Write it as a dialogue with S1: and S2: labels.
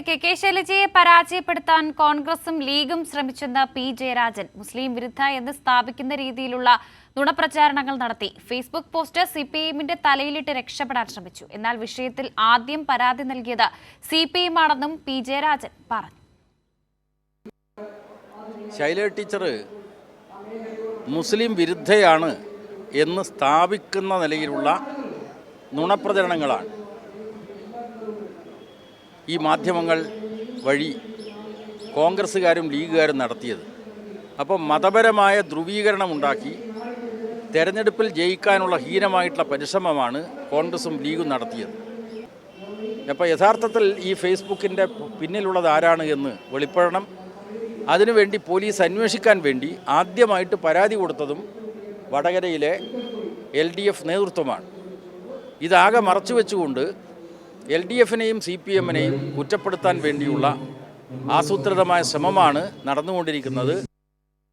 S1: K ശൈലജയെ പരാജയപ്പെടുത്താൻ കോൺഗ്രസും ലീഗും ശ്രമിച്ചെന്ന് പി ജയരാജൻ മുസ്ലിം വിരുദ്ധ എന്ന് സ്ഥാപിക്കുന്ന രീതിയിലുള്ള നുണപ്രചാരണങ്ങൾ നടത്തി. ഫേസ്ബുക്ക് പോസ്റ്റ് സിപിഎമ്മിന്റെ തലയിലിട്ട് രക്ഷപ്പെടാൻ ശ്രമിച്ചു. എന്നാൽ വിഷയത്തിൽ ആദ്യം പരാതി നൽകിയത് സിപിഎം ആണെന്നും പി ജയരാജൻ പറഞ്ഞു.
S2: ശൈലജ ടീച്ചർ മുസ്ലിം വിരുദ്ധയാണ് എന്ന് സ്ഥാപിക്കുന്ന നിലയിലുള്ള നുണപ്രചരണങ്ങളാണ് ഈ മാധ്യമങ്ങൾ വഴി കോൺഗ്രസ്സുകാരും ലീഗുകാരും നടത്തിയത്. അപ്പോൾ മതപരമായ ധ്രുവീകരണമുണ്ടാക്കി തെരഞ്ഞെടുപ്പിൽ ജയിക്കാനുള്ള ഹീനമായിട്ടുള്ള പരിശ്രമമാണ് കോൺഗ്രസും ലീഗും നടത്തിയത്. അപ്പോൾ യഥാർത്ഥത്തിൽ ഈ ഫേസ്ബുക്കിൻ്റെ പിന്നിലുള്ളത് ആരാണ് എന്ന് വെളിപ്പെടണം. അതിനുവേണ്ടി പോലീസ് അന്വേഷിക്കാൻ വേണ്ടി ആദ്യമായിട്ട് പരാതി കൊടുത്തതും വടകരയിലെ LDF നേതൃത്വമാണ്. ഇതാകെ മറച്ചു വെച്ചുകൊണ്ട് LDFനെയും CPMനെയും കുറ്റപ്പെടുത്താൻ വേണ്ടിയുള്ള ആസൂത്രിതമായ ശ്രമമാണ് നടന്നുകൊണ്ടിരിക്കുന്നത്.